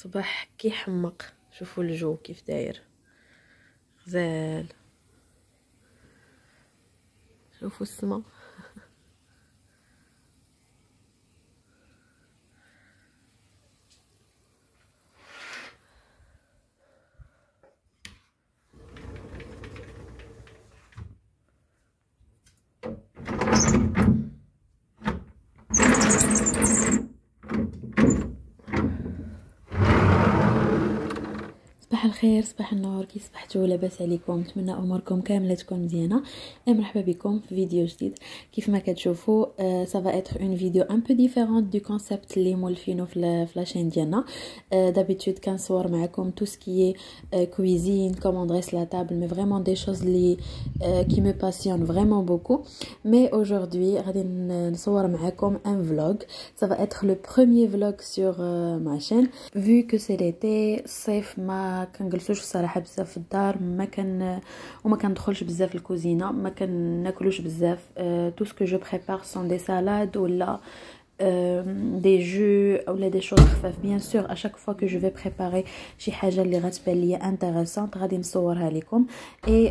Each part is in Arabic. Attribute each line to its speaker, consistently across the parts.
Speaker 1: صباح كي حمق. شوفوا الجو كيف داير غزال. شوفوا السما. صباح الخير، صباح النور، كي صبحتوا؟ لاباس عليكم؟ نتمنى اموركم كامله تكون مزيانه. مرحبا بكم في فيديو جديد. كيف ما كتشوفوا سافا اتر اون فيديو ان بو ديفيرونت دو كونسيبت اللي مولفينو في لاشين ديالنا. دابيتود كنصور معكم تو سكي كويزين، كومون دريس لا تابل، مي فريمون دي شوز اللي كي مي باسيون فريمون بوكو. مي اوجوردي غادي نصور معكم ان فلوغ. سافا اتر لو بروميير فلوغ سور ما شين vu que c'est l'été. الصيف ما كنجلسوش الصراحه بزاف في الدار، وما كندخلش بزاف الكوزينه، ما كناكلوش بزاف. tout ce que je prépare sont des salades ولا des jus ou des choses خفاف. bien sûr à chaque fois que je vais préparer شي حاجه اللي غتبان ليا انتريسانت غادي نصورها لكم، et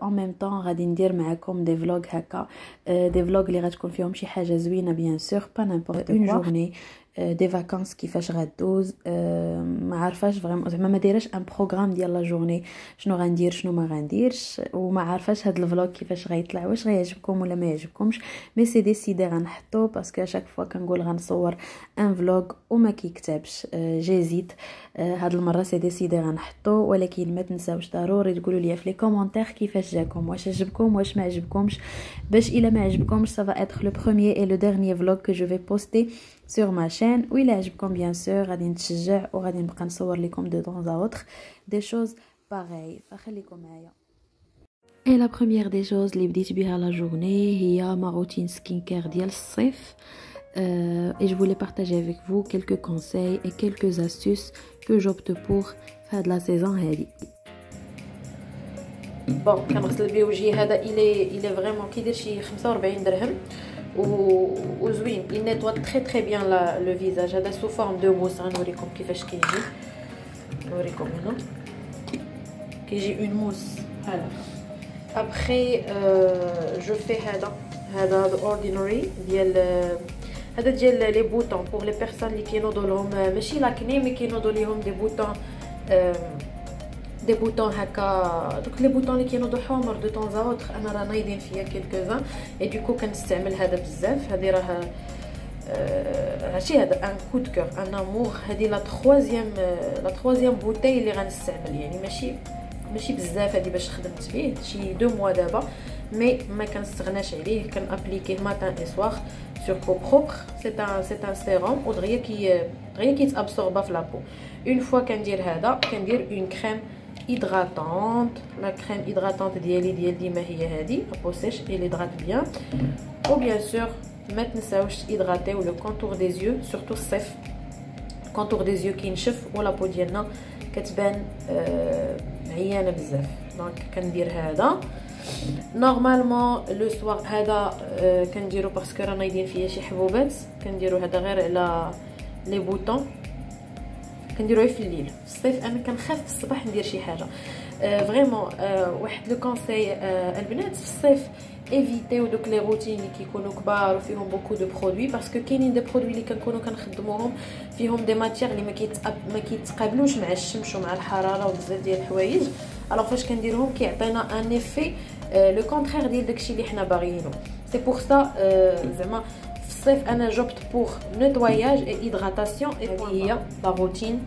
Speaker 1: en même temps غادي ندير معكم دي فلوغ هكا، دي فلوغ اللي غتكون فيهم شي حاجه زوينه. bien sûr pas n'importe une journée دي فاكانس كيفاش غدوز. ما عارفاش فريمون، زعما ما دايراش ان بروغرام ديال لا جورني شنو غندير شنو ما غنديرش، وما عارفاش هاد الفلوغ كيفاش غيطلع، واش غيعجبكم ولا ما يعجبكمش. مي سي ديسيدي غنحطو باسكو شاك فوا كنقول غنصور ان فلوغ وما كيكتبش. جيزيت هاد المره سي ديسيدي غنحطو، ولكن ما تنساوش ضروري تقولوا لي في لي كومونتير كيفاش جاكم، واش عجبكم واش ما عجبكمش، باش الا ما عجبكمش سافا اتر لو بروميير اي لو ديرنيير فلوغ كو جو في بوستي sur ma chaîne. وإلا عجبكم bien sûr غادي نتشجع وغادي نبقى نصور لكم de temps à autre des choses pareilles. فخليكم معايا. Et la première des choses اللي بديت بها la journée هي ma routine skincare ديال الصيف. Et je voulais partager avec vous quelques conseils et quelques astuces que j'opte pour في هاد la saison هادي. بون كنغسل بيه وجهي. هذا il est vraiment كيدير شي 45 درهم وزوين. il nettoie très très bien le visage. هذا sous forme de mousse. غنوريكم كيفاش كيجي. نوريكم هنا كيجي une mousse. هلا après je fais هذا ordinary ديال هذا ديال لي بوطون pour les personnes اللي كينوضوا لهم ماشي لاكني مي كينوضوا ليهم دي بوطون دي بوطون هكا. دوك لي بوطون اللي كينوضوا حمر دو طون زاوتر انا راه نايضين فيا كيلكوزان، اي دوكو كنستعمل هذا بزاف. هذه راه هادشي هذا ان كود كور ان امور. هذه لا تروازيام بوتاي اللي غنستعمل، يعني ماشي بزاف هذه باش خدمت فيه شي 2 موا دابا، مي ما كنستغناش عليه. كنابليكيه ماتان اي سوار sur peau propre. c'est un sérum ou دغيا كيتابسوربا في لابو. une fois كندير هذا كندير une crème hydratante. la crème hydratante ديال ديما هي هذه peau sèche et l'hydrate bien. ou bien sûr ما تنساوش hydrater le contour des yeux surtout الصيف. contour des yeux كينشف ولا بو ديالنا كتبان عيانه بزاف. دونك كندير هذا نورمالمون لو سوار. هذا كنديرو باسكو راه نايضين فيا شي حبوبات، كنديرو هذا غير على لي بوطون، كنديروه في الليل. في الصيف انا كنخاف في الصباح ندير شي حاجه فريمون. واحد لو كونساي البنات في الصيف ايفيتيو دوك لي روتين اللي كيكونوا كبار وفيهم بوكو دو برودوي، باسكو كاينين دي برودوي اللي كنكونوا كنخدموهم فيهم دي ماتيير اللي ما كيتقابلوش مع الشمس ومع الحراره وبزاف ديال الحوايج. الوغ فاش كنديرهم كيعطينا ان ايفي لو كونترير ديال داكشي اللي حنا باغيينو. سي بور سا زعما في الصيف انا جوبت بور نيتواياج اي هيدراتاسيون. هذه هي لا روتين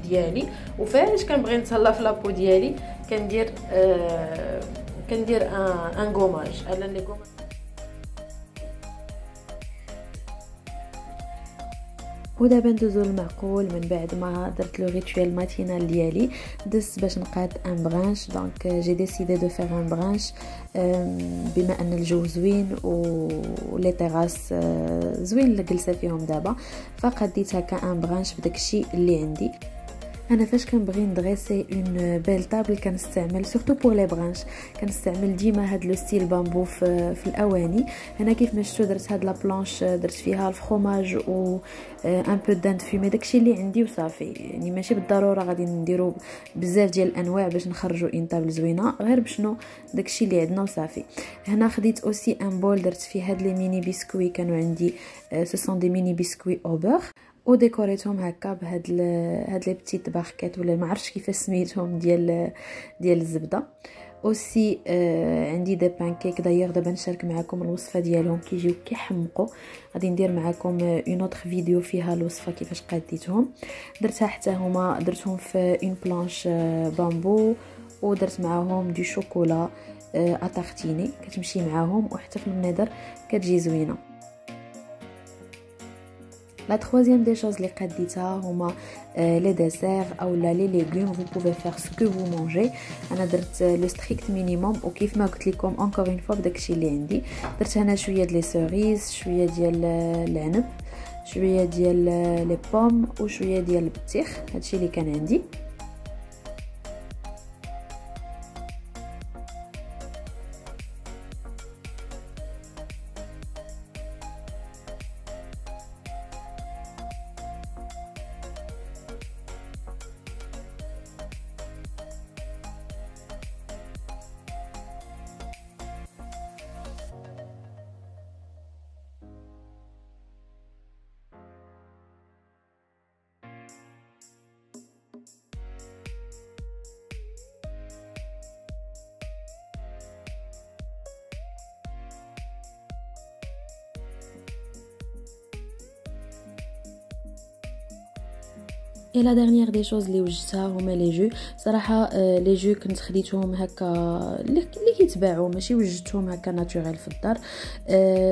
Speaker 1: ديالي. وفاش كنبغي نتهلا في لابو ديالي كندير ان غوماج. انا لي غوماج ودابا ندوزو للمعقول. من بعد ما درت لو ريتويال ماتينال ديالي دزت باش نقاد ان برانش. دونك جي ديسيدي دو فير ان برانش بما ان الجو زوين ولي تيراس زوين اللي جلسه فيهم دابا، فقديت هكا ان برانش بداكشي اللي عندي. انا فاش كنبغي ندغيسي اون بيل طابل كنستعمل سورتو بور لي برانش، كنستعمل ديما هاد لو ستيل بامبو في الاواني. هنا كيف ما شفتوا درت هاد لا بلانش، درت فيها الفخوماج و ان بو دان فيمي، داكشي اللي عندي وصافي. يعني ماشي بالضروره غادي نديرو بزاف ديال الانواع باش نخرجوا اون طابل زوينه، غير بشنو داكشي اللي عندنا وصافي. هنا خديت اوسي ان بول درت فيه هاد لي ميني بسكوي كانوا عندي، سو سون دي ميني بسكوي او بور، وديكوريتهم هكا بهاد لي بتيت باركات ولا ما عرفتش كيفاش سميتهم ديال الزبده. اوسي عندي دي بانكيك، دايوغ دابا نشارك معكم الوصفه ديالهم كيجيو كيحمقوا، غادي ندير معكم اون اوتر فيديو فيها الوصفه كيفاش قاديتهم. درتها حتى هما، درتهم في اون بلانش بامبو، ودرت معاهم دي شوكولا اتارتيني كتمشي معاهم، وحتى في المنظر كتجي زوينه. La troisième des choses les قديتها هما les desserts او لا les légumes. Vous pouvez faire ce que vous mangez. انا درت لو ستريكت مينيموم، وكيف ما قلت لكم encore une fois بداكشي اللي عندي. درت هنا شويه ديال لي سوريز، شويه ديال العنب، شويه ديال لي بوم، وشويه ديال البطيخ. هادشي اللي كان عندي. اي لا ديرنيير دي شوز اللي وجدتها هما لي جو. صراحه لي جو كنت خديتهم هكا اللي كيتباعوا، ماشي وجدتهم هكا ناتوريل في الدار،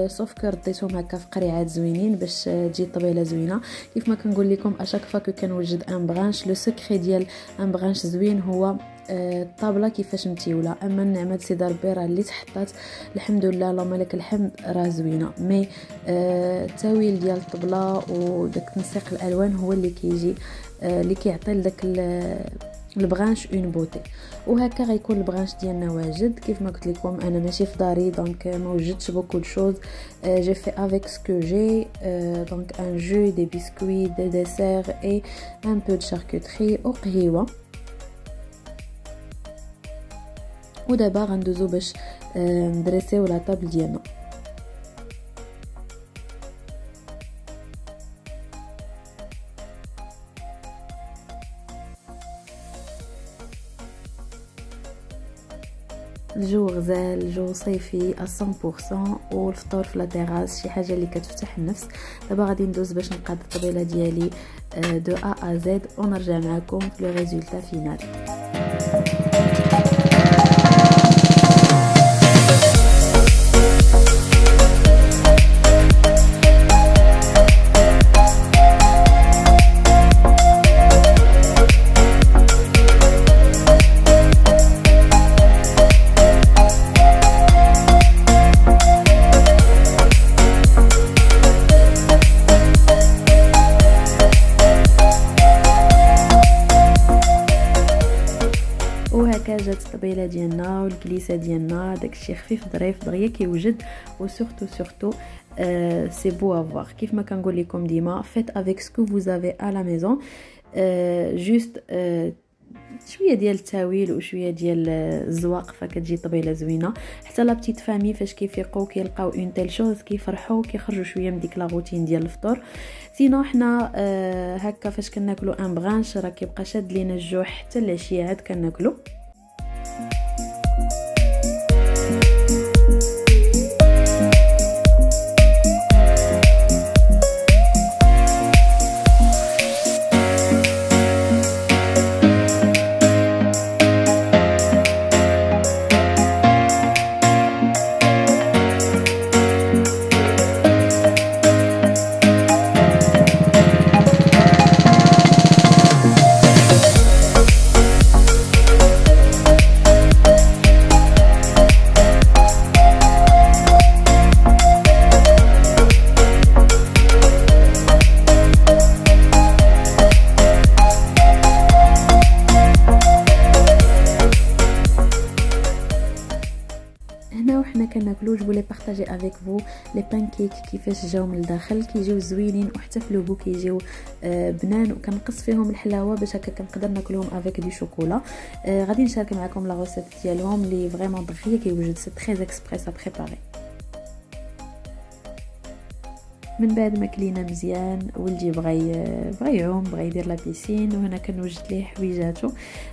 Speaker 1: سوف رديتهم هكا في قريعات زوينين باش تجي الطبيله زوينه. كيف ما كنقول لكم اشاك فوا كنوجد ان برانش، لو سكري ديال ان برانش زوين هو الطابله كيفاش متيوله. اما النعمه سيدي ربي راه اللي تحطات الحمد لله اللهم لك الحمد راه زوينه، مي التاويل ديال الطبله وداك تنسيق الالوان هو اللي كيجي اللي كيعطي لداك البرانش اون بوتي. وهكا غيكون البرانش ديالنا واجد. كيف ما قلت لكم انا ماشي في داري دونك ما وجدتش بوكو دو شوز، جي في افيك سكو جي، دونك ان جو دي بسكوي دي ديسير اي ان بو دو شاركوتري وقهيوه. ودابا غندوزو باش ندريسيو لا طابل ديالنا. الجو غزال، الجو صيفي 100%، والفطور في لا تيراس شي حاجه اللي كتفتح النفس. دابا غادي ندوز باش نقاد الطبيله ديالي دو ا ا زد، ونرجع معكم في لو ريزولتا فينال. وهكا جات الطبيله ديالنا والكليسه ديالنا، داكشي خفيف ظريف دغيا كيوجد، وسورتو سي بو افوار. كيف ما كنقول لكم ديما فيت افيك سكو فوزافي ا لا ميزون، جوست شويه ديال التاويل وشويه ديال الزواق فكتجي طبيله زوينه. حتى لا بتيت فامي فاش كيفيقوا كيلقاو اون تيل شوز كيفرحوا كيخرجوا شويه من ديك لا روتين ديال الفطور. سينو حنا هكا فاش كناكلوا ان برانش راه كيبقى شاد لينا الجوع حتى العشيه عاد كناكلوا.
Speaker 2: كناكلو جو لي بارطاجي افيك فو لي بانكيك كيفاش جاو من الداخل، كيجيو زوينين وحتى في لوغو كيجيو بنان، وكنقص فيهم الحلاوه باش هكا كنقدر ناكلهم افيك دي شوكولا. غادي نشارك معكم لا غوسيت ديالهم اللي فريمون دغيا كيوجد، سي تري اكسبريس ا بريباري. من بعد ما كلينا مزيان ولدي بغى يعوم، بغى يدير لا بيسين، وهنا كنوجد ليه حويجاتو.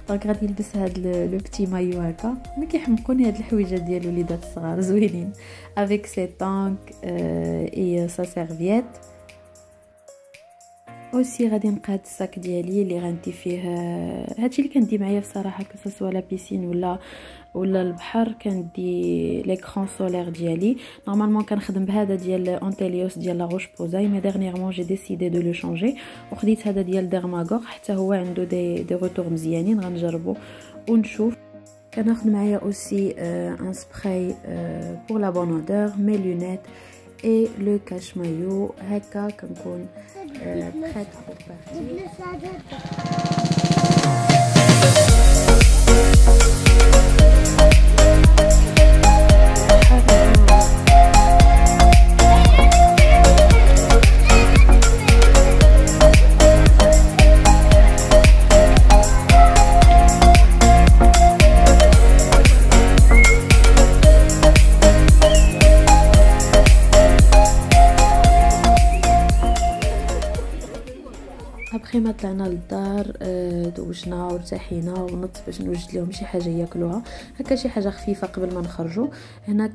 Speaker 2: دونك غادي يلبس هاد لو بتي مايو هكا، ما كيحمقوني هاد الحويجات ديال الوليدات الصغار زوينين افيك سي طانك اي سا سيرفييت. اوسي غادي نقاد الساك ديالي اللي غندي فيه هادشي اللي كندي معايا بصراحه، كسوا لا بيسين ولا البحر. كندي ليكران سولير ديالي، نورمالمون كنخدم بهذا ديال اونتيليوس ديال لا روش بوزاي، مي ديرنييرمون جي ديسيدي دو لو شونجي وخديت هذا ديال ديرماغور، حتى هو عنده دي روتور مزيانين، غنجربو ونشوف. كناخذ معايا اوسي ان سبراي بور لا بون اودور، مي لونيت et le cache maillot. هكا كنكون prête pour partir. ابخي ما طلعنا للدار دوجنا وارتاحينا ونط باش نوجد لهم شي حاجه ياكلوها، هكا شي حاجه خفيفه قبل ما نخرجوا. هنا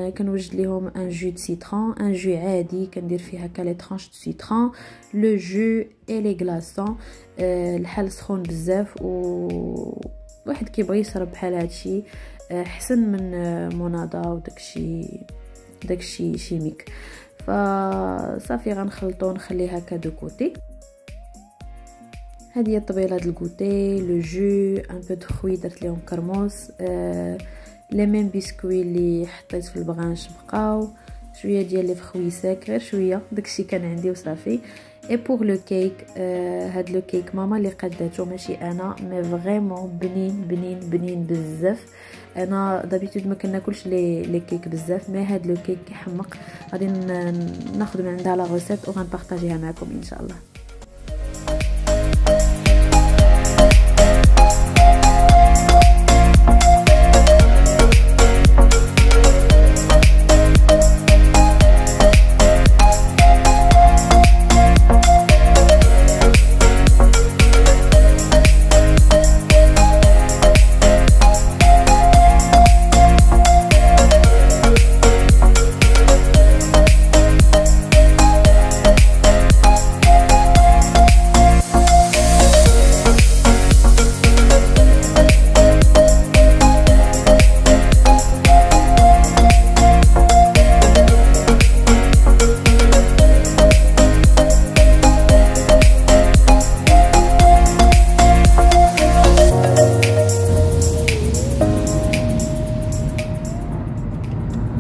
Speaker 2: كنوجد لهم ان جو دو سيترون، ان جو عادي كندير فيه هكا لي طرانش دو سيترون، لو جو اي لي غلاصون. الحال سخون بزاف و واحد كيبغي يشرب بحال هادشي احسن من مناضه وداكشي شيميك. فصافي غنخلطو نخليه هكا دو كوتي. هذه هي الطبيله ديال الكوتي، لو جو ان بو دو خوي درت لهم كرموس، لي ميم بسكوي اللي حطيت في البغانش بقاو، شويه ديال لي فخوي ساك، غير شويه داكشي كان عندي وصافي. اي بور لو كيك، هاد لو كيك ماما اللي قاداتو ماشي انا، مي فريمون بنين بنين بنين بزاف. انا دابيتود ما كناكلش لي كيك بزاف، مي هاد لو كيك كيحمق. غادي ناخذ من عندها لا غوسيت وغنبارطاجيها معكم ان شاء الله.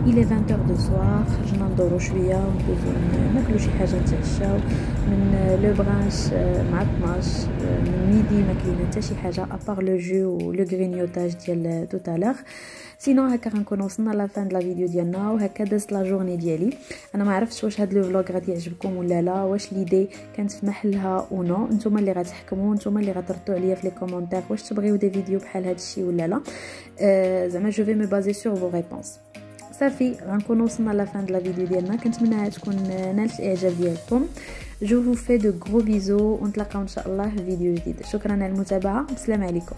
Speaker 2: الى 20 دو سوار، خرجنا ندورو شويه وندوزو ناكلو شي حاجه نتعشاو. من لو برانش مع 12 من ميدي ما كاينه حتى شي حاجه ابار لو جو و لو غرينيوتاج ديال توتالور. سينو هكا غنكون وصلنا لا فان دو لا فيديو ديالنا، وهكا دازت لا جورني ديالي. انا ما عرفتش واش هاد لو فلوغ غادي يعجبكم ولا لا، واش ليدي كانت في محلها او نو. نتوما اللي غتحكموا، نتوما اللي غتردوا عليا في لي كومونتير واش تبغيو دي فيديو بحال هادشي ولا لا. زعما جو في مي بازي سور فو ريبونس. صافي غنكون وصلنا لا فان دو لا فيديو ديالنا، كنتمنى تكون نالت الاعجاب ديالكم. جو فو في دو غرو بيزو ونتلاقاو ان شاء الله في فيديو جديد. شكرا على المتابعه، السلام عليكم.